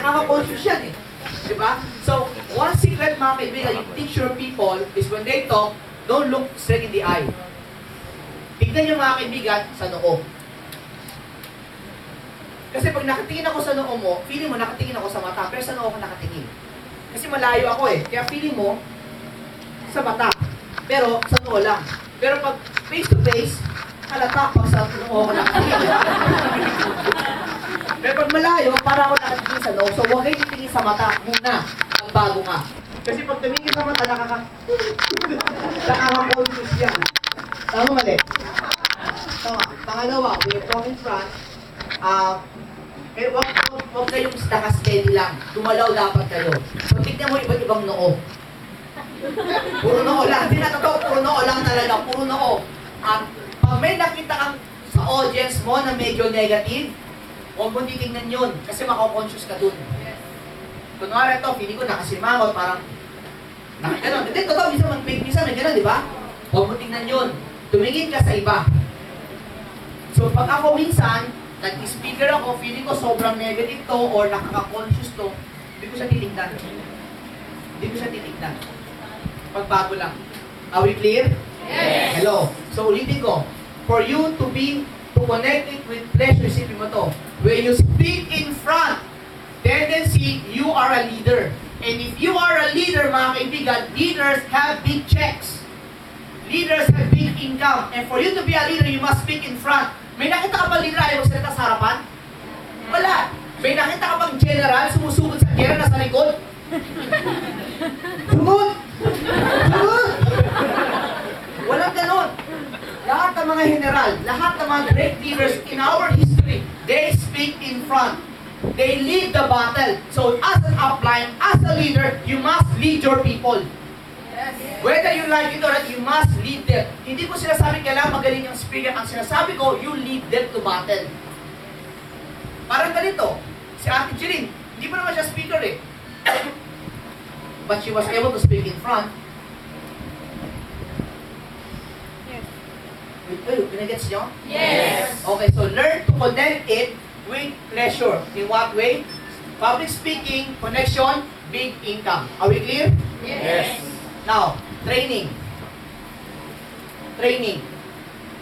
nakaka-conscious yan eh. Diba? So, one secret mga kaibigan, you teach your people is when they talk, don't look straight in the eye. Tignan nyo mga kaibigan sa noo. Kasi pag nakatingin ako sa noo mo, feeling mo nakatingin ako sa mata, pero sa noo ako nakatingin. Kasi malayo ako eh. Kaya feeling mo sa mata, pero sa noo lang. Pero pag face to face, halata pag sa noo ako nakatingin. Pero pag malayo, para ako nakatingin sa noo. So huwag kayo titingin sa mata muna, ang bago nga. Kasi pag tumingin sa mata, nakaka-conscious yan. Tama mali? Tama. Pangalawa, we are talking front. Pero huwag kayong naka-steady lang. Tumalaw dapat kayo. So tignan mo iba't ibang noo. Puro noo lang. Hindi na totoo, puro noo lang talaga. Puro noo. Pag may nakita kang sa audience mo na medyo negative, huwag mo titignan yun. Kasi makakonsyos ka dun. Kunwari ito, feeling ko nakasimangot, parang nakaganon. Hindi, totoo, minsan may ganon, di ba? Huwag mo tignan yun. Tumingin ka sa iba. So pag ako minsan, nag-speaker ako, feeling ko sobrang negative to or nakaka-conscious to, hindi ko siya titignan. Hindi ko siya titignan. Pagbago lang. Are we clear? Yes! Hello. So ulitin ko, for you to connect it with pleasure, isipin mo to. When you speak in front, tendency, you are a leader. And if you are a leader, mga kaibigan, leaders have big checks. Leaders have big income. And for you to be a leader, you must speak in front. May nakita ka bang leader ayaw magsalita sa harapan? Wala. May nakita ka bang general sumusugod sa gera na sa likod? Sugod! Sugod! Walang ganon. Lahat ng mga general, lahat ng mga great leaders in our history, they speak in front. They lead the battle. So as an upline, as a leader, you must lead your people. Whether you like it or not, you must lead them. Hindi ko sinasabi kailangan magaling yung speaker. Ang sinasabi ko, you lead them to battle. Parang ganito, si Ate Jeline, hindi pa naman siya speaker eh. But she was able to speak in front. Yes. Pinagets nyo? Yes. Okay, so learn to connect it with pleasure. In what way? Public speaking, connection, big income. Are we clear? Yes. Now, training. Training.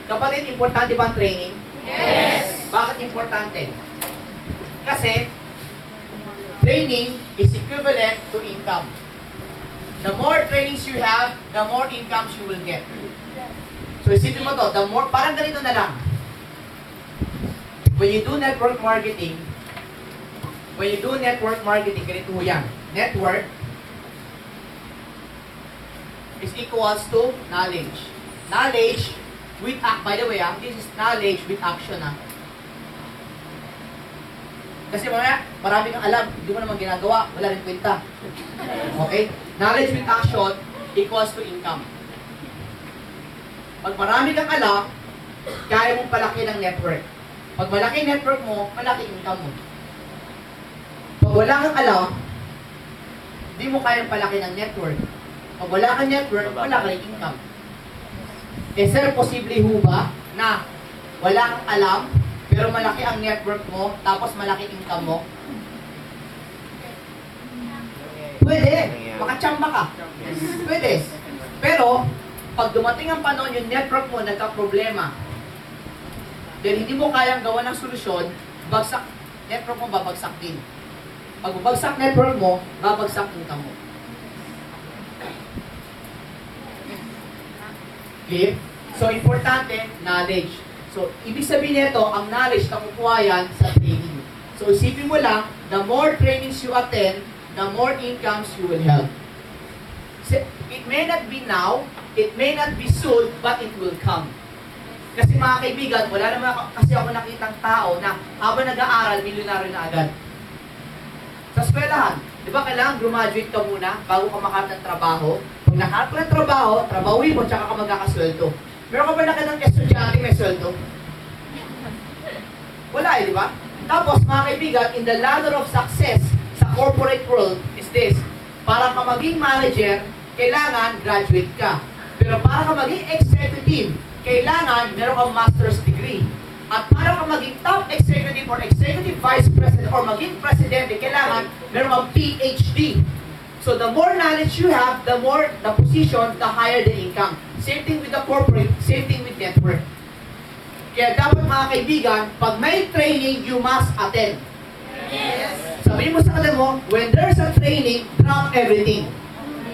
Kapatid, importante ba ang training? Yes. Bakit importante? Kasi, training is equivalent to income. The more trainings you have, the more incomes you will get. So, isipin mo to, the more, parang ganito na lang. When you do network marketing, ganito yan. Network is equals to knowledge. Knowledge with by the way, this is knowledge with action. Kasi marami kang alam, hindi mo naman ginagawa, wala rin kwenta. Okay? Knowledge with action equals to income. Pag marami kang alam, kaya mong palaki ng network. Pag malaki network mo, malaki income mo. Pag wala kang alam, hindi mo kayang palaki ng network. Pag wala kang network, wala kang income. Eh sir, posible ho ba na wala kang alam, pero malaki ang network mo, tapos malaki income mo? Pwede. Makachamba ka. Pwede. Pero, pag dumating ang panahon, yung network mo nagka-problema, then hindi mo kayang gawa ng solusyon, bagsak, network mo babagsak din. Pag babagsak network mo, babagsak income mo. Clear? So, importante, knowledge. So, ibig sabihin nito, ang knowledge na kukuha yan sa training. So, isipin mo lang, the more trainings you attend, the more incomes you will have. It may not be now, it may not be soon, but it will come. Kasi mga kaibigan, wala naman kasi ako nakitang tao na habang nag-aaral, milyonaryo na agad. Sa eskwelahan, di ba kailangan graduate ka muna bago ka makaharap ng trabaho? Pag nakaharap ka ng trabaho, trabahuin mo, tsaka ka magkakasweldo. Pero kapag naka ng estudyante, may sweldo? Wala eh, di ba? Tapos, mga kaibigan, in the ladder of success sa corporate world is this. Para ka maging manager, kailangan graduate ka. Pero para ka maging executive, kailangan meron kang master's degree. At para ka maging top executive or executive vice president or maging presidente, kailangan meron kang PhD. So the more knowledge you have, the more the position, the higher the income. Same thing with the corporate, same thing with network. Kaya dapat mga kaibigan, pag may training, you must attend. Yes. Sabihin mo sa kanila mo, when there's a training, drop everything.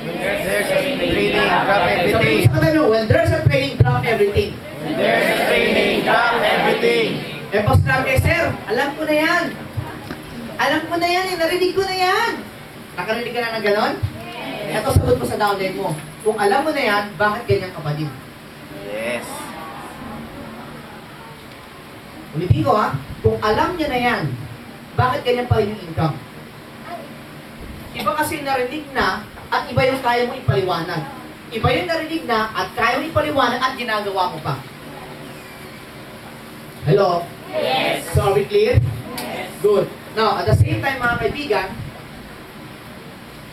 There's a training, drop Sabihin everything. mo sa kanila mo, when there's a training, drop everything. There's a training, drop everything. Eh, pag sinabi kayo, sir, alam ko na yan. Alam ko na yan, narinig ko na yan. Nakarinig ka na ng ganon? Ito sagot mo sa downline mo. Kung alam mo na yan, bakit ganyan ka pa din? Yes. Ulitin ko ha, kung alam niya na yan, bakit ganyan pa rin yung income? Iba kasi narinig na at iba yung kaya mo ipaliwanag. Iba yung narinig na at kaya mo ipaliwanag at ginagawa mo pa. Hello? Yes. So are we clear? Good. Now, at the same time mga kaibigan,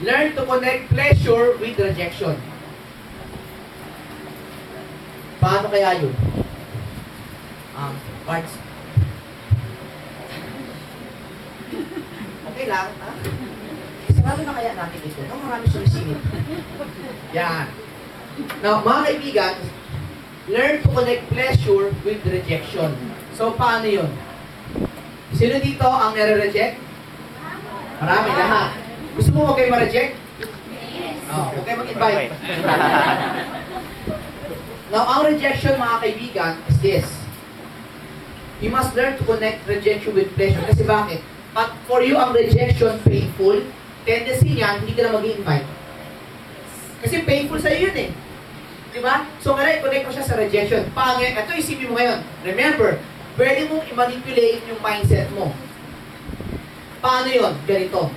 learn to connect pleasure with rejection. Paano kaya yun? Parts. Okay lang, ha? Sarado na kaya natin ito. No, marami sumisilip. Yan. Now, mga kaibigan, learn to connect pleasure with rejection. So, paano yun? Sino dito ang nare-reject? Marami, lahat. Gusto mo huwag kayo ma-reject? Oh, huwag kayo mag-invite. Now, ang rejection, mga kaibigan, is this. You must learn to connect rejection with pleasure. Kasi bakit? But for you, ang rejection painful, tendency niyan, hindi ka na mag-invite. Kasi painful sa'yo yun eh. Diba? So, ngayon, connect ko siya sa rejection. Paano yan? Ito, isipin mo ngayon. Remember, pwede mong i-manipulate yung mindset mo. Paano yun? Ganito.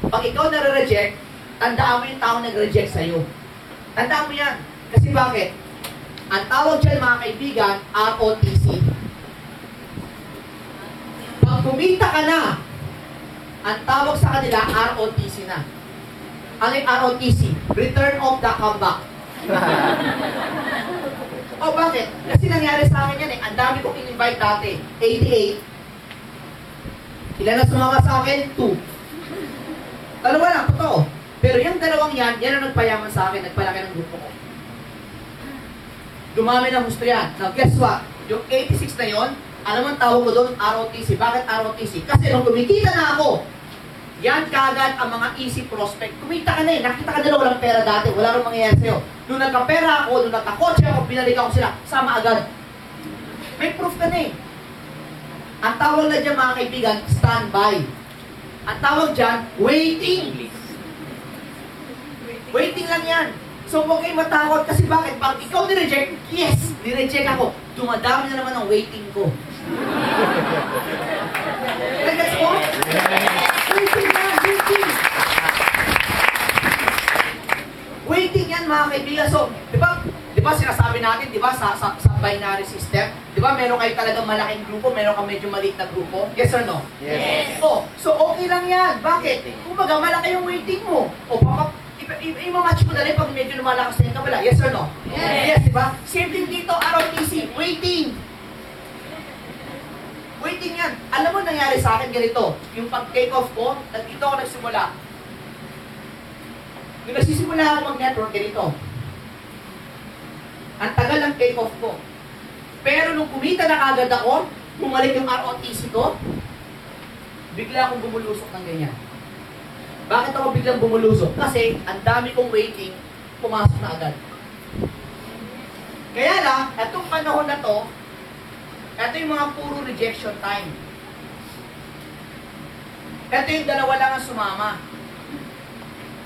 Pag ikaw nare-reject, tandaan mo yung tao nag-reject sa'yo. Tandaan mo yan. Kasi bakit? Ang tawag dyan, mga kaibigan, ROTC. Pag kumita ka na, ang tawag sa kanila, ROTC na. Ano yung ROTC? Return of the comeback. O bakit? Kasi nangyari sa akin yan eh. Ang dami kong in-invite dati. 88. Ilan na sumama sa akin? 2. Dalawa lang, totoo. Pero yung dalawang yan, yan ang nagpayaman sa akin, nagpalaki ng grupo ko. Dumami ng gusto yan. Now, guess what? Yung 86 na yon, alam mo ang tawag ko doon, ROTC. Bakit ROTC? Kasi nung kumikita na ako, yan kagad ang mga easy prospect. Kumita ka na eh, nakita ka nila walang pera dati, wala rin mangyayari sa'yo. Nung nagka-pera ako, nung nagka-kotse ako, binalikan ko sila, sama agad. May proof ka na eh. Ang tawag na dyan mga kaibigan, standby. Ang tawag dyan, waiting. Waiting lang yan. So huwag kayong matakot kasi bakit? Pag ikaw ni-reject, yes, ni-reject ako. Dumadami na naman ang waiting ko. That's all? Waiting yan, waiting. Waiting yan mga kaibigan. So, di ba sinasabi natin, di ba, sa binary system, di ba, meron kayo talagang malaking grupo, meron kang medyo maliit na grupo? Yes or no? Yes. Oh, so okay lang yan. Bakit? Kung baga, malaki yung waiting mo. O, i-match mo na rin pag medyo lumalakas na yung kabila. Yes or no? Yes. Yes, di ba? Same thing dito, ROTC, waiting. Waiting yan. Alam mo nangyari sa akin ganito, yung pag-take off ko, dito ako nagsimula. Yung nagsisimula ako mag-network ganito. Ang tagal ng take off ko. Pero nung kumita na kagad ako, bumalik yung ROTC ko, bigla akong bumulusok ng ganyan. Bakit ako biglang bumulusok? Kasi ang dami kong waiting, pumasok na agad. Kaya lang, etong panahon na to, ito yung mga puro rejection time. Ito yung dalawa lang ang sumama.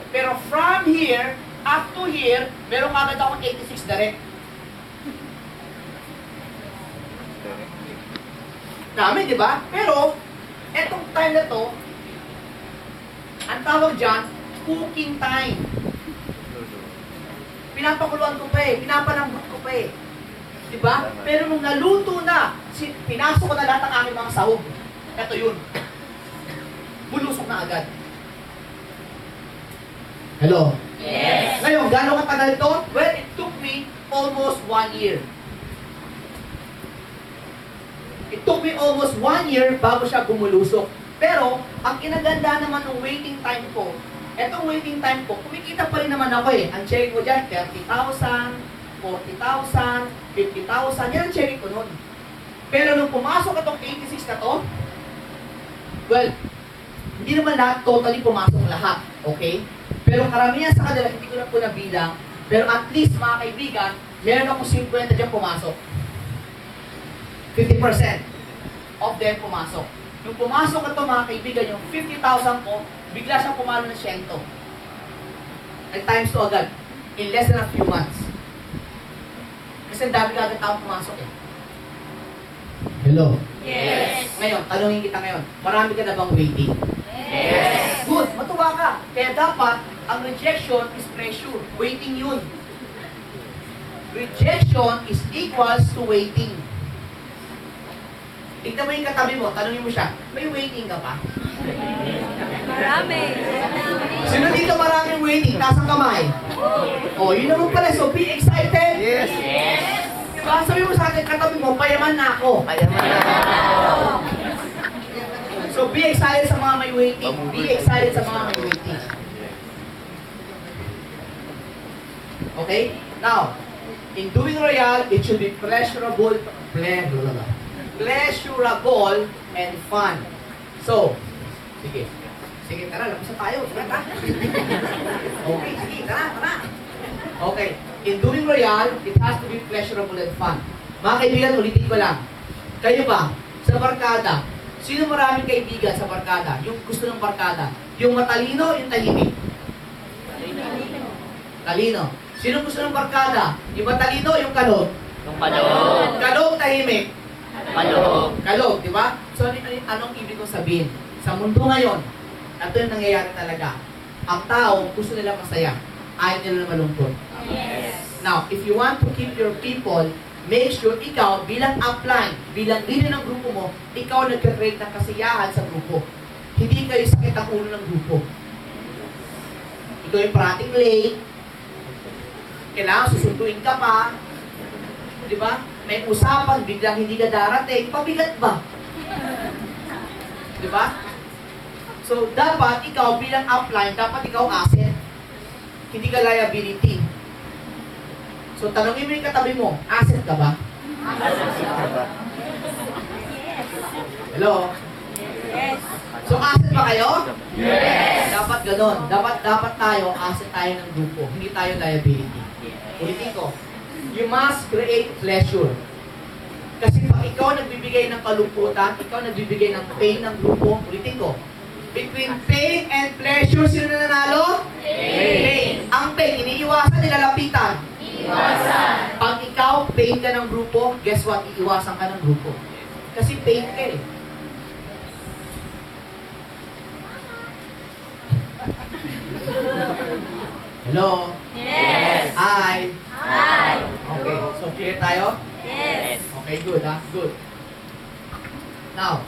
Pero from here, up to here, meron kagad akong 86 direct. Dami, di ba? Pero, etong time na to, ang tawag dyan, cooking time. Pinapakuluan ko pa eh, pinapalambot ko pa eh. Diba? Pero nung naluto na, pinasok ko na lahat ng aking mga sahog. Ito yun. Bulusok na agad. Hello? Yes. Ngayon, gano'ng katagal ito? Well, it took me almost 1 year. It took me almost 1 year bago siya gumulusok. Pero, ang kinaganda naman ng waiting time ko, etong waiting time ko, kumikita pa rin naman ako eh. Ang check ko dyan, 30,000, 40,000, 50,000, yan ang check ko nun. Pero nung pumasok itong 86 na to, well, hindi naman lahat totally pumasok lahat, okay? Pero karamihan sa kanila, hindi ko na po nabilang, pero at least mga kaibigan, meron akong 50 dyan pumasok. 50% of them pumasok. Yung pumasok ito mga kaibigan, yung 50,000 ko, bigla siyang pumalo ng 100. At times 2 agad, in less than a few months. Kasi ang dami agad taong pumasok eh. Hello? Yes. Ngayon, tanungin kita ngayon, marami ka na bang waiting? Yes. Good, matuwa ka. Kaya dapat, ang rejection is pressure. Waiting yun. Rejection is equals to waiting. Tignan mo yung katabi mo, tanungin mo siya, may waiting ka pa? Marami. Sino dito maraming waiting? Taas ang kamay. Oh, yun naman pala. So, be excited. Yes. Diba? Sabi mo sa akin, katabi mo, payaman na ako. So, be excited sa mga may waiting. Be excited sa mga may waiting. Okay? Now, in doing royal, it should be pleasurable and fun. So, sige. Sige, tara, lapos na tayo. Tara. Okay, sige, tara. Okay. In doing royal, it has to be pleasurable and fun. Mga kaibigan, ulitin ko lang. Kayo ba, sa barkada, sino maraming kaibigan sa barkada? Yung gusto ng barkada? Yung matalino, yung tahimik? Talino. Sino gusto ng barkada? Yung matalino, yung kalog? Yung kalog. Kalog, tahimik? Kalog. Kalog, di ba? So, anong ibig kong sabihin? Sa mundo ngayon, ito yung nangyayari talaga. Ang tao, gusto nila masaya. Ayaw nila na malungkot. Yes. Now, if you want to keep your people, make sure ikaw, bilang upline, bilang leader ng grupo mo, ikaw nag-create ng kasiyahan sa grupo. Hindi kayo sakit ang ulo ng grupo. Ikaw yung parating late, kailangan susunduin ka pa, di ba? May usapan, biglang hindi ka darating, pabigat ba? Di ba? So, dapat ikaw bilang upline, dapat ikaw asset. Hindi ka liability. So, tanongin mo yung katabi mo, asset ka ba? Hello? Yes. So, asset ba kayo? Yes. Dapat ganon. Dapat tayo, asset tayo ng grupo. Hindi tayo liability. Ulitin ko, you must create pleasure. Kasi pag ikaw nagbibigay ng kalungkutan, ikaw nagbibigay ng pain ng grupo, ulitin ko, between pain and pleasure, sino na nanalo? Pain. Ang pain, iniiwasan, nilalapitan. Iiwasan. Pag ikaw, pain ka ng grupo, guess what? Iiwasan ka ng grupo. Kasi pain ka eh. Hello? Yes. Hi. Hi. Okay, so clear tayo? Yes. Okay, good ha? Good. Now,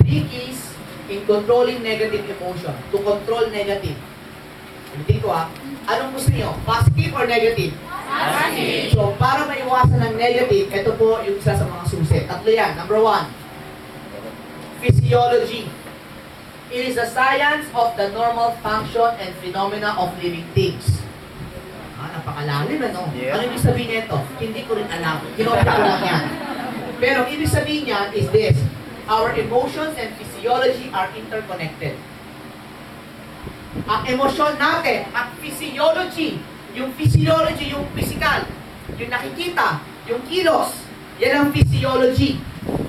3 keys in controlling negative emotion. To control negative. Ulitin ko ha. Anong gusto niyo? Positive or negative? Positive. So, para maiwasan ng negative, ito po yung isa sa mga susi. Tatlo yan. Number 1, physiology. It is the science of the normal function and phenomena of living things. Napakalalim ano? Yeah. Ano ibig sabihin nito? Hindi ko rin alam. Kinopya ko lang yan. Pero ibig sabihin niyan is this. Our emotions and physiology are interconnected. Ang emosyon natin at physiology, yung physical, yung nakikita, yung kilos, yan ang physiology.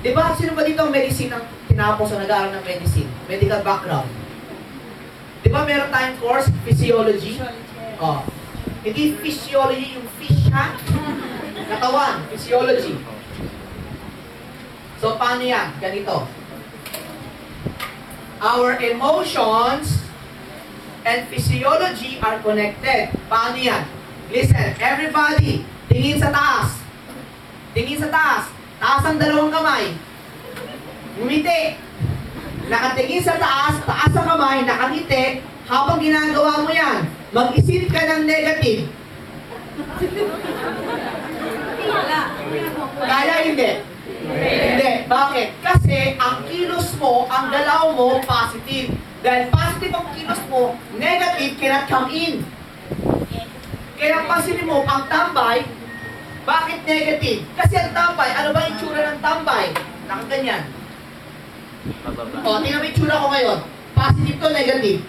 Diba? Sino ba dito ang medicine ang tinapos o nag-aaral ng medicine? Medical background. Diba meron tayong course, physiology? Oh. Hindi physiology yung fish, ha? Katawan, physiology. So, paano yan? Ganito. Our emotions and physiology are connected. Paano yan? Listen, everybody, tingin sa taas. Tingin sa taas. Taas ang dalawang kamay. Ngumiti. Nakatingin sa taas, taas ang kamay, nakangiti. Habang ginagawa mo yan, mag-isip ka ng negative. Wala. Kaya hindi. Hindi. Bakit? Kasi ang kilos mo, ang galaw mo, positive. Dahil positive ang kilos mo, negative cannot come in. Kaya pansinin mo, ang tambay, bakit negative? Kasi ang tambay, ano ba yung itsura ng tambay? Nakaganyan. Pababa. O, tingnan mo yung itsura ko ngayon. Positive to, negative.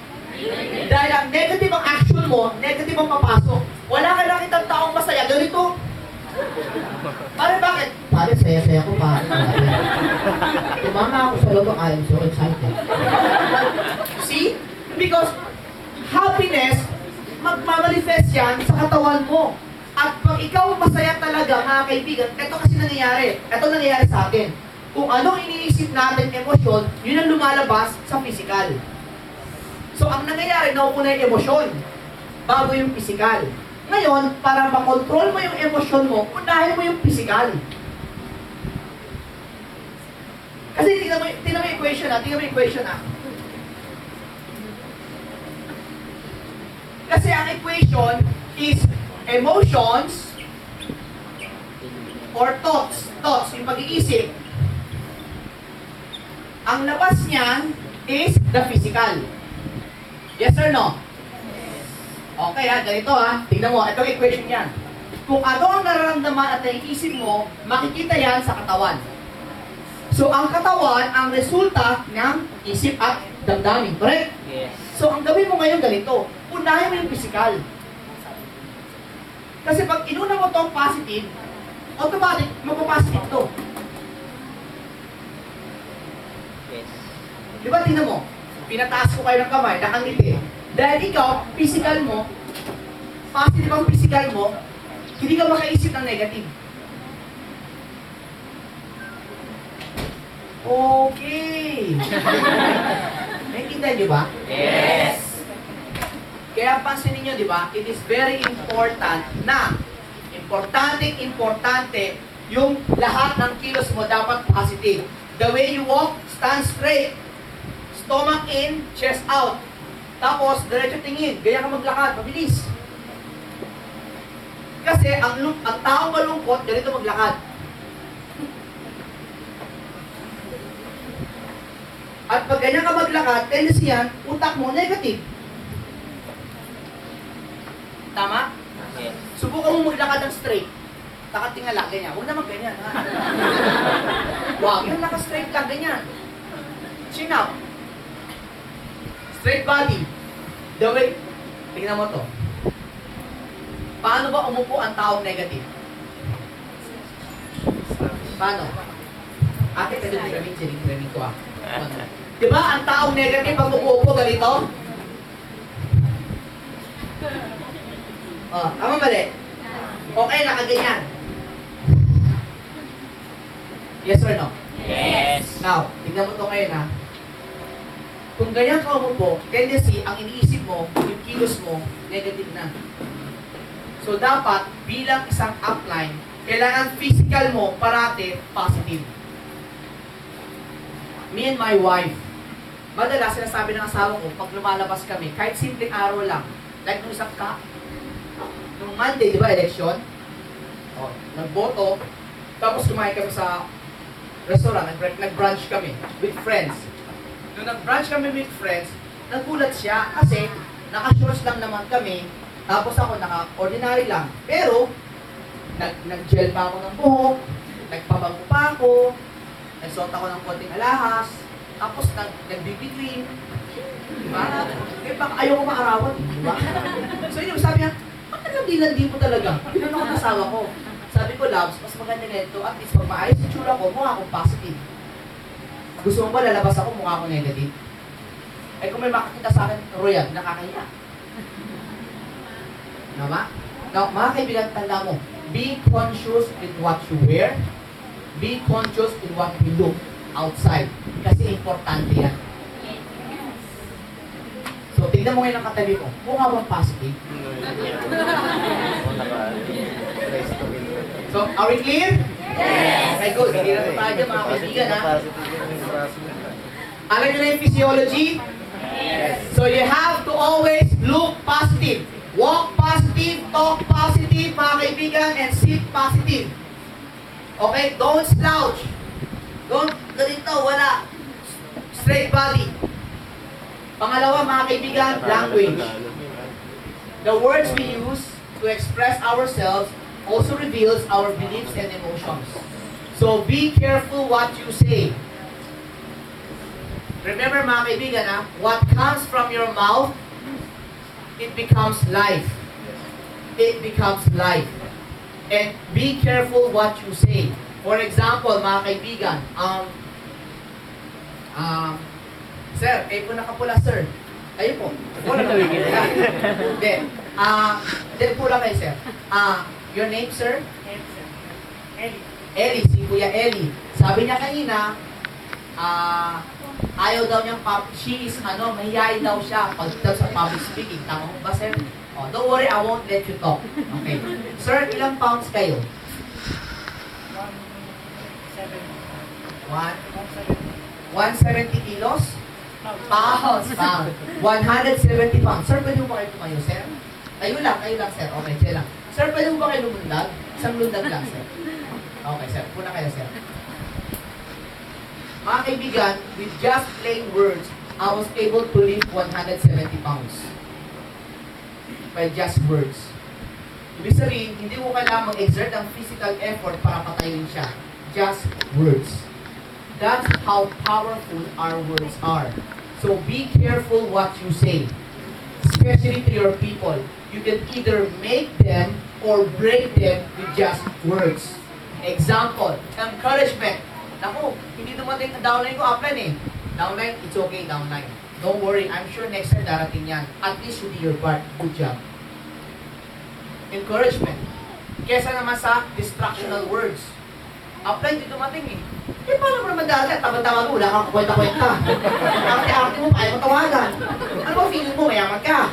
Dahil ang negative ang action mo, negative ang papasok. Wala ka nakitang taong masaya, ganito. Pare, bakit? Pare, saya-saya ko, pare. Tumama ako sa loob, I'm so excited. See? Because happiness, magmamanifest yan sa katawan mo. At pag ikaw masaya talaga, mga kaibigan, ito kasi nangyayari. Ito nangyayari sa atin. Kung anong iniisip natin emosyon, yun ang lumalabas sa physical. So, ang nangyayari, nauuna yung emosyon bago yung physical. Ngayon, para makontrol mo yung emosyon mo, unahin mo yung physical. Kasi tingnan mo yung equation ha. Tingnan mo yung equation ha. Kasi ang equation is emotions or thoughts. Thoughts, yung pag-iisip. Ang labas niyan is the physical. Yes or no? Okay ha, ganito ha. Tingnan mo, ito ang equation yan. Kung ano ang nararamdaman at naiisip mo, makikita yan sa katawan. So, ang katawan, ang resulta ng isip at damdamin. Correct? Yes. So, ang gawin mo ngayon ganito, unahin mo yung physical. Kasi pag inuna mo itong positive, automatic, magpapositive to. Yes. Di ba, tingnan mo, pinataas ko kayo ng kamay, nakangiti. Dahil ikaw, physical mo, positive ang physical mo, hindi ka makaisip ng negative. Okay. Naintindihan niyo ba? Yes. Kaya pansinin niyo, di ba? It is very important na importante yung lahat ng kilos mo dapat positive. The way you walk, stand straight. Stomach in, chest out. Tapos, diretso tingin. Gaya ka maglakad, mabilis. Kasi ang taong malungkot, ganito maglakad. At pag ganyan ka maglakad, tendency yan, utak mo negative. Tama? Yes. Subukan mo maglakad ng straight. Nakatingala, ganyan. Huwag naman ganyan, ha? Huwag, yung naka-straight lang, ganyan. Chin up. Straight body. The way, tingnan mo to. Paano ba umupo ang taong negative? Paano? Ate, kasi sinig ko ah. Diba, ang taong negative pag umuupo ganito? Oh, tama mali? Okay, nakaganyan. Yes or no? Yes. Now, tignan mo ito ngayon ha. Kung ganyan ka umupo, tendency, ang iniisip mo, yung kilos mo, negative na. So, dapat, bilang isang upline, kailangan physical mo, parate, positive. Me and my wife, madalas sinasabi ng asawa ko, pag lumalabas kami, kahit simpleng araw lang, like nung isang nung Monday, di ba, election? O, nagboto, tapos kumain kami sa restaurant, nag-brunch kami with friends. Nung nag-brunch kami with friends, nagulat siya kasi naka-shorts lang naman kami, tapos ako naka-ordinary lang. Pero, nag-gel pa ako ng buhok, nagpabango pa ako, nagsuot ako ng konting alahas, tapos nag-BB cream. Diba? Eh, baka ayaw ko maarawan, diba? So yun, sabi niya, bakit landi mo talaga? Pinanong ko ng asawa ko. Sabi ko, Labs, mas maganda nito, at least pag maayos yung tsura ko, mukha akong positive. Gusto mo ba lalabas ako, mukha akong negative? Eh kung may makakita sa akin, royal, nakakahiya. Tama? Now, mga kaibigan, tanda mo, be conscious with what you wear, be conscious in what you look outside. Kasi importante yan. So, tignan mo ngayon ang katabi mo. Mukha bang positive? So, are we clear? Yes. Okay, good. Hindi na ito tayo dyan, mga kaibigan, ha? Alam nyo na yung physiology? Yes. So, you have to always look positive. Walk positive, talk positive, mga kaibigan, and sit positive. Okay? Don't slouch. Ganito, wala. Straight body. Pangalawa, mga kaibigan, language. The words we use to express ourselves also reveals our beliefs and emotions. So be careful what you say. Remember, mga kaibigan, what comes from your mouth, it becomes life. It becomes life. And be careful what you say. For example, mga kaibigan, sir, kayo po nakapula, sir. Kayo po. Wala na wigil. Hindi. Hindi po lang kayo, sir. Your name, sir? Ellie, si Kuya Ellie. Sabi niya kanina, ayaw daw niyang she is, mahihayin daw siya pag sa public speaking. Tama mo ba, sir? Oh, don't worry, I won't let you talk. Okay. Sir, ilang pounds kayo? 170 kilos? Pounds. 170 pounds. Sir, pwede mo ba kayo tumayo, sir? Kayo lang, sir. Okay, sir lang. Sir, pwede mo ba kayo lumundag? Isang lundag lang, sir. Okay, sir. Puna kayo, sir. Mga kaibigan, with just plain words, I was able to lift 170 pounds. By just words. Ibig sabihin, hindi mo kailangan mag-exert ang physical effort para patayin siya. Just words. That's how powerful our words are. So be careful what you say. Especially to your people. You can either make them or break them with just words. Example, encouragement. Naku, hindi dumating na downline ko, upline eh. Downline, it's okay, downline. Don't worry, I'm sure next time darating yan. At least you do your part. Good job. Encouragement. Kesa naman sa distractional words. Upline, hindi dumating eh. Eh, paano mo naman dati? Tama-tama mo, wala kang kwenta-kwenta. Arte-arte mo, kaya mo tawagan. Ano ba feeling mo? Mayaman ka.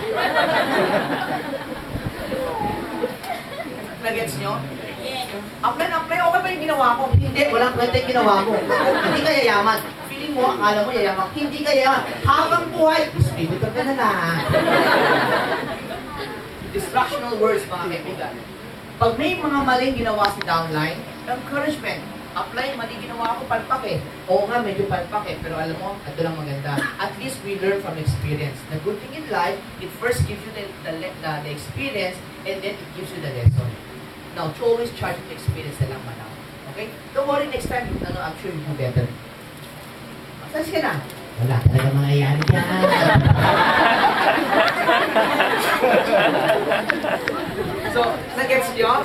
Nagets nyo? Upline, okay ba yung ginawa ko? Hindi, walang kwenta yung ginawa mo. Hindi ka yayaman. Feeling mo, akala mo yayaman. Hindi ka yayaman. Habang buhay, spiritual ka na lang. Distractional words, mga kaibigan. Pag may mga maling ginawa si downline, encouragement. Apply, mali ginawa ako, palpak eh. Oo nga, medyo palpak eh. Pero alam mo, ito lang maganda. At least we learn from experience. The good thing in life, it first gives you the experience, and then it gives you the lesson. Now, to always charge with experience na lang manaw. Okay? Don't worry, next time, I'm sure you do better. Magsas ka na. Wala talaga mga yan dyan. So, nag-gets nyo?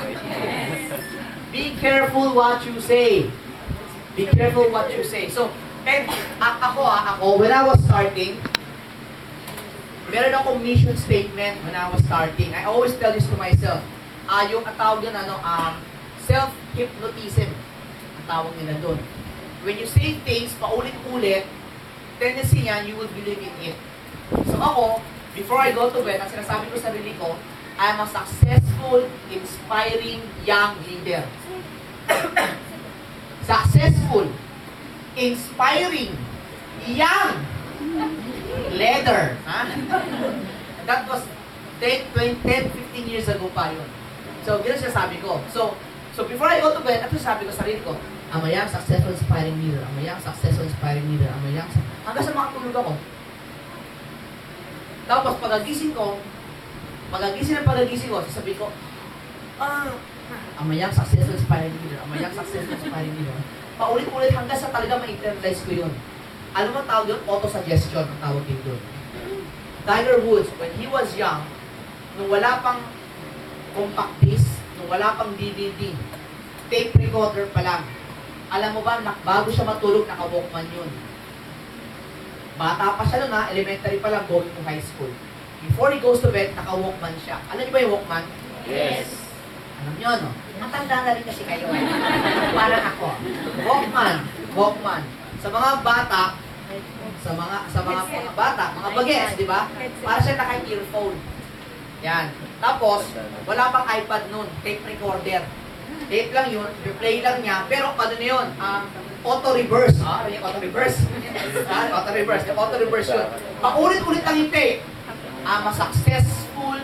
Be careful what you say. Be careful what you say. So, and ako, when I was starting, meron akong mission statement when I was starting. I always tell this to myself. Yung tawag yun, self-hypnotism. Ang tawag nila doon. When you say things, paulit-ulit, tendency niyan, you will believe in it. So ako, before I go to bed, ang sinasabi ko sa sarili ko, I am a successful, inspiring young leader. Successful, inspiring, young leader. That was 10, 15 years ago pa yun. So, ganun siya sabi ko. So before I go to bed, ito sabi ko sa sarili ko, I'm a young, successful, inspiring leader. I'm a young, successful, inspiring leader. I'm a young, hanggang sa makatulog ako. Tapos, pagagising ko, sasabihin ko, I'm a young, successful, inspiring leader. I'm a young, successful, inspiring leader. Paulit-ulit hanggang sa talaga ma-internalize ko yun. Alam mo tawag yun? Auto-suggestion ang tawag din doon. Tiger Woods, when he was young, nung wala pang compact disc, nung wala pang DVD, tape recorder pa lang. Alam mo ba, bago siya matulog, naka-Walkman yun. Bata pa siya nun elementary pa lang, going to high school. Before he goes to bed, naka-Walkman siya. Alam niyo ba yung Walkman? Yes. Alam niyo, no? Matanda na rin kasi kayo. Parang ako. Walkman. Sa mga bata, mga bagets, di ba? Para siya naka-earphone. Yan. Tapos, wala pang iPad nun, tape recorder. Tape lang yun, replay lang niya, pero ano na yun? Auto-reverse. Yung auto-reverse. Auto-reverse yun. Paulit-ulit lang yung tape. I'm a successful,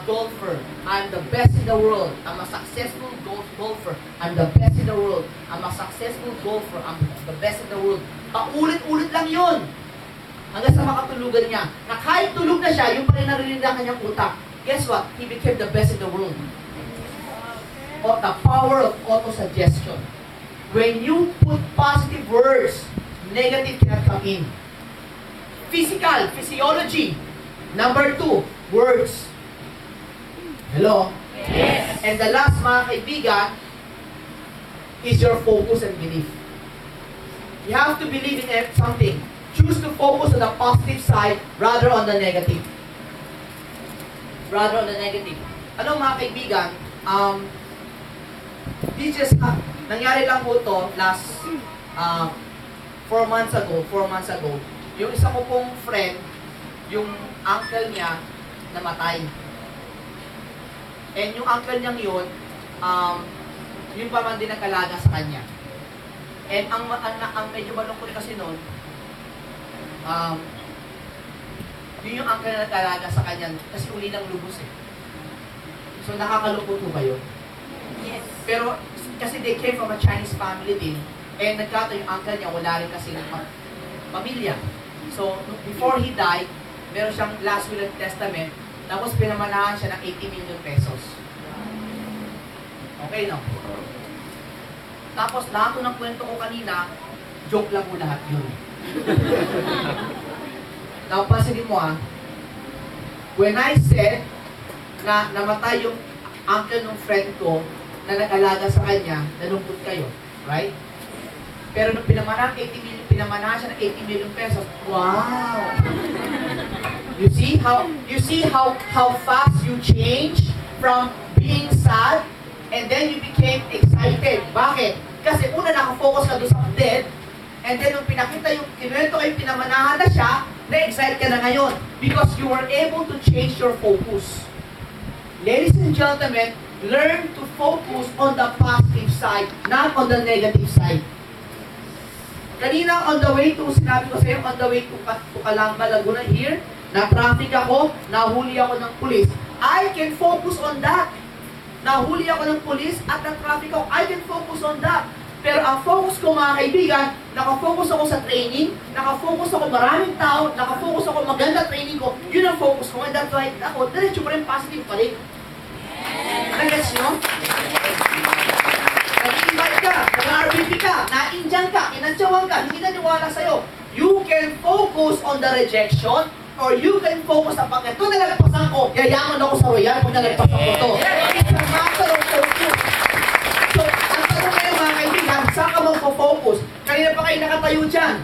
golfer. I'm the best in the world. I'm a successful golfer. I'm the best in the world. I'm a successful golfer. I'm the best in the world. Paulit-ulit lang yun. Hanggang sa makatulugan niya. Na kahit tulog na siya, yung pa rin narinig ang kanyang utak. Guess what? He became the best in the world. O, the power of auto-suggestion. When you put positive words, negative cannot come in. Physiology. Number 2, words. Hello? Yes. And the last, mga kaibigan, is your focus and belief. You have to believe in something. Choose to focus on the positive side rather on the negative. Rather on the negative. Ano mga kaibigan, nangyari lang po to last 4 months ago. Yung isa ko pong friend, yung uncle niya namatay. And yung uncle niyang yun, yung pa man din nag-alaga sa kanya. And ang medyo malungkot kasi noon, yun yung uncle na nag-alaga sa kanya kasi uli ng lubos eh. So nakakalungkot po ba yun? Yes. Pero kasi they came from a Chinese family din, and nagkataon yung uncle niya, wala rin kasi ng pamilya. So before he died, meron siyang last will and testament, tapos pinamanahan siya ng 80 million pesos. Okay, no? Tapos lahat ng kwento ko kanina, joke lang po lahat yun. Now, pansinin mo when I said na namatay yung uncle ng friend ko na nag-alaga sa kanya, nalungkot kayo, right? Pero nung pinamanahan siya ng 80 million pesos, wow! You see how fast you change from being sad and then you became excited. Bakit? Kasi una nakafocus ka doon sa dead, and then nung pinakita yung kinuwento kayo, pinamanahan na siya, na-excite ka na ngayon because you were able to change your focus. Ladies and gentlemen, learn to focus on the positive side, not on the negative side. Kanina on the way to, sinabi ko sa iyo, on the way to Calamba, Laguna here, na-traffic ako, nahuli ako ng pulis. I can focus on that. Nahuli ako ng pulis at na-traffic ako, I can focus on that. Pero ang focus ko mga kaibigan, nakafocus ako sa training, nakafocus ako maraming tao, nakafocus ako maganda training ko, yun ang focus ko. And that's why ako, diretso pa rin positive pa rin. Nag-gets nyo? Nag-invite ka, nag-RBP ka, na-Indian ka, inantsawan ka, hindi naniwala sa'yo. You can focus on the rejection, or you can focus sa pag ito nalagpasan ko, yayaman ako sa royal kung nalagpasan ko to. It's a matter of focus. So, ang tanong ngayon mga kaibigan, saan ka magpo-focus? Kanina pa kayo nakatayo dyan.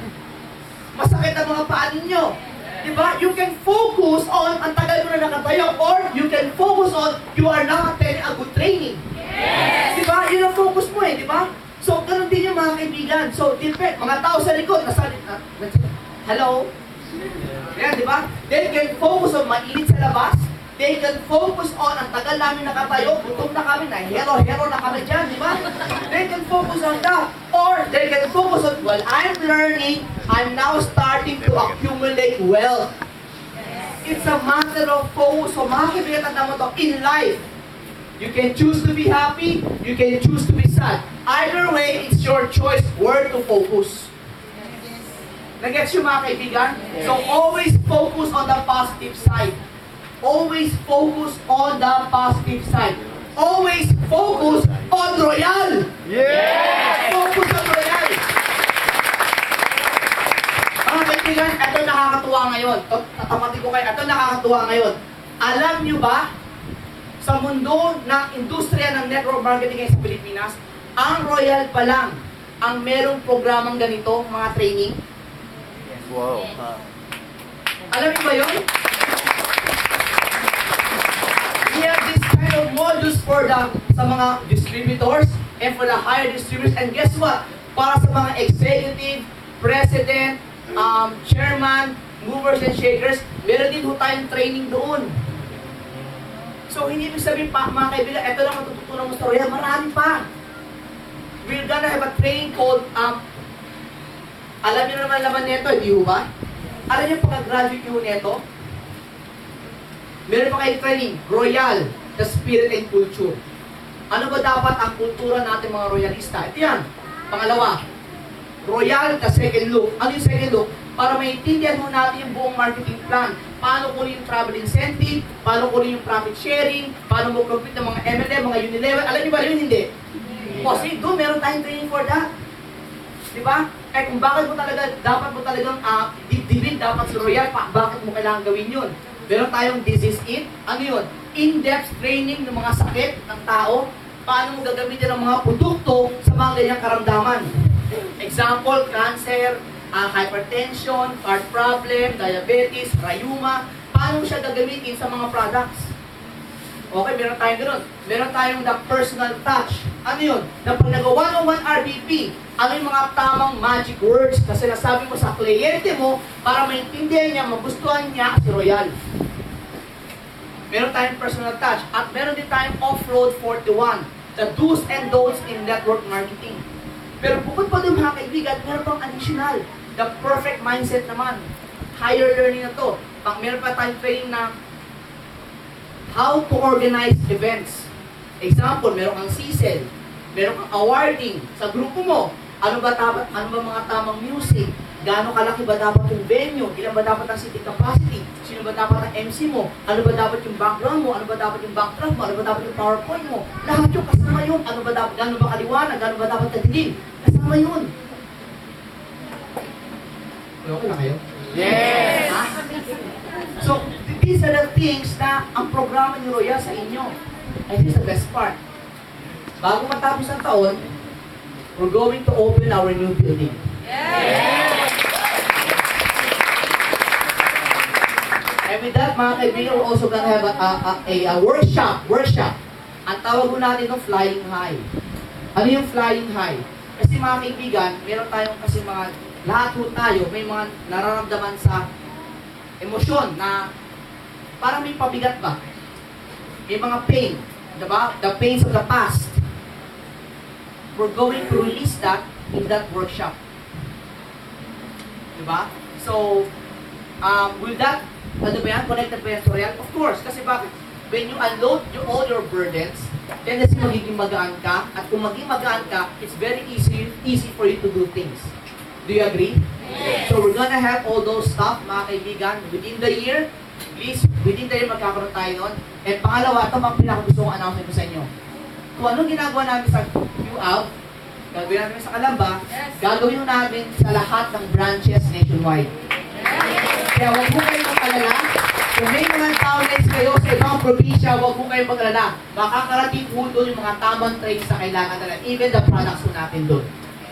Masakit ang mga paan ninyo. Diba? You can focus on, ang tagal mo na nakatayo, or you can focus on, you are now attending a good training. Yes. Diba? Yun ang focus mo eh, diba? So, ganun din yung mga kaibigan. So, depend, mga tao sa likod, hello? Yan, di ba? They can focus on mainit sa labas. They can focus on ang tagal namin nakatayo, gutom na kami, na hero na kami dyan, di ba? They can focus on that. Or they can focus on, well, I'm learning, I'm now starting to accumulate wealth. It's a matter of focus. So mga kaibigan, tanda mo to, in life, you can choose to be happy, you can choose to be sad. Either way, it's your choice where to focus. Nag-gets yung mga kaibigan? So always focus on the positive side. Always focus on the positive side. Always focus on Royal! Yes! Focus on Royal! Mga kaibigan, ito nakakatuwa ngayon. Tatapatin ko kayo, ito nakakatuwa ngayon. Alam nyo ba, sa mundo ng industriya ng network marketing ngayon sa Pilipinas, ang Royal pa lang ang merong programang ganito, mga training. Wow. Alam niyo ba yun? We have this kind of modules for sa mga distributors and for the higher distributors. And guess what? Para sa mga executive, president, chairman, movers and shakers, meron din ho tayong training doon. So, hindi ibig sabihin pa, mga kaibigan, ito lang matututunan mo sa Royal, marami pa. We're gonna have a training called, alam niyo naman laman nito, hindi ho ba? Alam niyo pagka-graduate niyo nito? Meron pa kayo training, Royal, the spirit and culture. Ano ba dapat ang kultura natin mga royalista? Ito yan. Pangalawa, Royal, the second look. Ano yung second look? Para maintindihan mo natin yung buong marketing plan. Paano kunin yung travel incentive, paano kunin yung profit sharing, paano mo compete ng mga MLM, mga Unilever. Alam niyo ba yun? Hindi. Kasi doon, meron tayong training for that. Di ba? Eh kung bakit mo talaga, dapat mo talagang dibdibin dapat si Royal, bakit mo kailangan gawin yun? Meron tayong This Is It. Ano yun? In-depth training ng mga sakit ng tao. Paano mo gagamitin ang mga produkto sa mga ganyang karamdaman. Example, cancer, hypertension, heart problem, diabetes, rheuma. Paano mo siya gagamitin sa mga products? Okay, meron tayong gano'n. Meron tayong the personal touch. Ano yun? Na pag nag-101 RBP, ano yung mga tamang magic words na sinasabi mo sa kliyente mo para maintindihan niya, magustuhan niya si Royal. Meron tayong personal touch. At meron din tayong Off-Road 41. The do's and don'ts in network marketing. Pero bukod pa doon mga kaibigan, meron pang additional. The perfect mindset naman. Higher learning na to. Meron pa tayong training na how to organize events. Example, meron kang CSEL, meron kang awarding sa grupo mo. Ano ba mga tamang music? Gaano kalaki ba dapat yung venue? Ilan ba dapat ang seating capacity? Sino ba dapat ang MC mo? Ano ba dapat yung background mo? Ano ba dapat yung backdrop mo? Ano ba dapat yung PowerPoint mo? Lahat yung kasama yun. Ano ba dapat, gaano ba kaliwanag? Gaano ba dapat kadilim? Kasama yun. Okay na kayo? Yes! Ha? So, these are the things na ang programa ni Royal sa inyo. And this is the best part. Bago matapos ang taon, we're going to open our new building. And with that, mga kaibigan, we're also gonna have a workshop. Ang tawag ko natin ng Flying High. Ano yung Flying High? Kasi mga kaibigan, meron tayong kasi lahat po tayo, may mga nararamdaman sa emosyon na parang may pabigat ba? May mga pain, diba? The pains of the past. We're going to release that in that workshop. Diba? So, will that, ano ba yan? Connected ba yan to Royal? Of course, kasi bakit? When you unload all your burdens, then kasi magiging magaan ka, at kung magiging magaan ka, it's very easy for you to do things. Do you agree? Yes. So we're gonna have all those stuff, mga kaibigan, within the year. Please, within the year magkakaroon tayo nun. And pangalawa, ito mga pinakagusto kong announcement ko sa inyo. Kung anong ginagawa namin sa QOut, gagawin namin sa Calamba, gagawin namin sa lahat ng branches nationwide. Kaya huwag mo kayong mag-alala. Kung may mga towns kayo sa ibang probinsya, huwag mo kayong mag-alala. Makakarating po doon yung mga tamang training sa kailangan nila. Even the products po natin doon.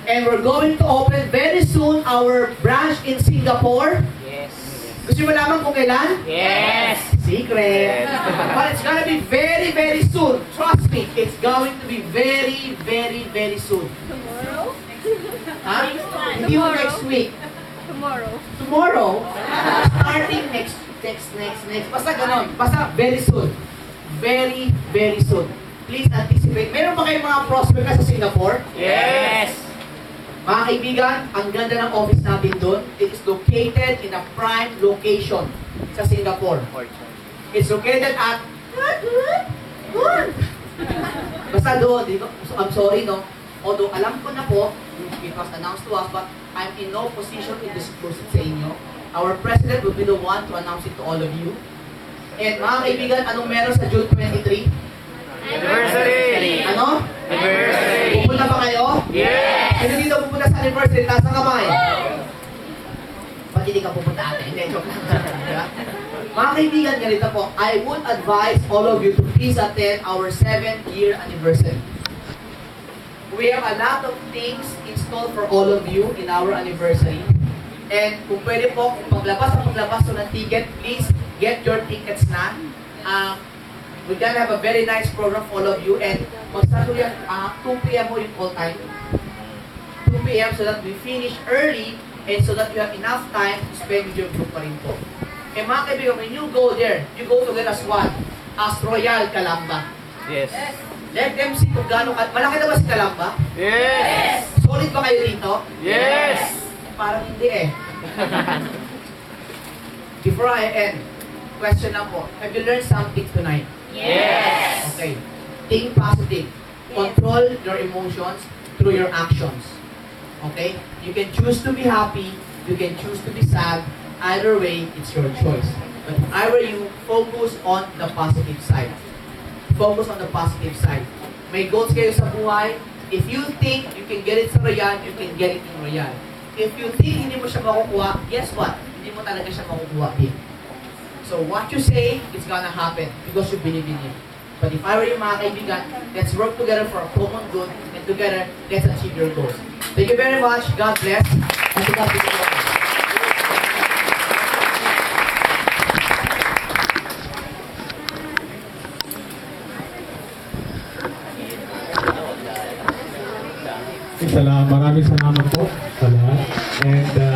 And we're going to open very soon our branch in Singapore. Yes! Gusto mo malaman kung kailan? Yes! Secret. But it's gonna be very, very soon. Trust me, it's going to be very, very, very soon. Tomorrow? Ha? Hindi mo next week. Tomorrow. Tomorrow, starting next. Basta ganon. Basta very soon. Very, very soon. Please anticipate. Meron ba kayong mga prospect sa Singapore? Yes! Mga kaibigan, ang ganda ng office natin doon. It is located in a prime location sa Singapore. It's located at... Basta doon, dito. So, I'm sorry, no? Although alam ko na po, it was announced to us, but I'm in no position to disclose it sa inyo. Our president will be the one to announce it to all of you. And mga kaibigan, anong meron sa June 23? Anniversary! Ano? Anniversary! Pupunta ba kayo? Yes! Sino dito pupunta sa anniversary? Taas ang kamay. Ba't hindi ka pupunta ate? Hindi, joke lang. Diba? Mga kaibigan, ganito po. I would advise all of you to please attend our 7th year anniversary. We have a lot of things installed for all of you in our anniversary. And kung pwede po, kung paglabas ng ticket, please get your tickets na. We're gonna have a very nice program for all of you. And mag-start po yan, 2 p.m. po yung call time. 2 p.m. so that we finish early and so that you have enough time to spend with your group pa rin po. And mga kaibigan, when you go there, you go together as one, as Royal Calamba. Yes! Let them see kung gaano ka... Malaki na ba si Calamba? Yes! Solid ba kayo dito? Yes! Parang hindi eh. Before I end, question lang po. Have you learned something tonight? Yes. Okay. Think positive. Control your emotions through your actions. Okay? You can choose to be happy. You can choose to be sad. Either way, it's your choice. But if I were you, focus on the positive side. Focus on the positive side. May goals kayo sa buhay. If you think you can get it sa Royal, you can get it in Royal. If you think hindi mo siya makukuha, guess what? Hindi mo talaga siya makukuha, big. So what you say, it's gonna happen because you believe in it. But if I were you, mga kaibigan, let's work together for a common good, and together, let's achieve your goals. Thank you very much. God bless. And to God be the glory. Maraming salamat po sa lahat. And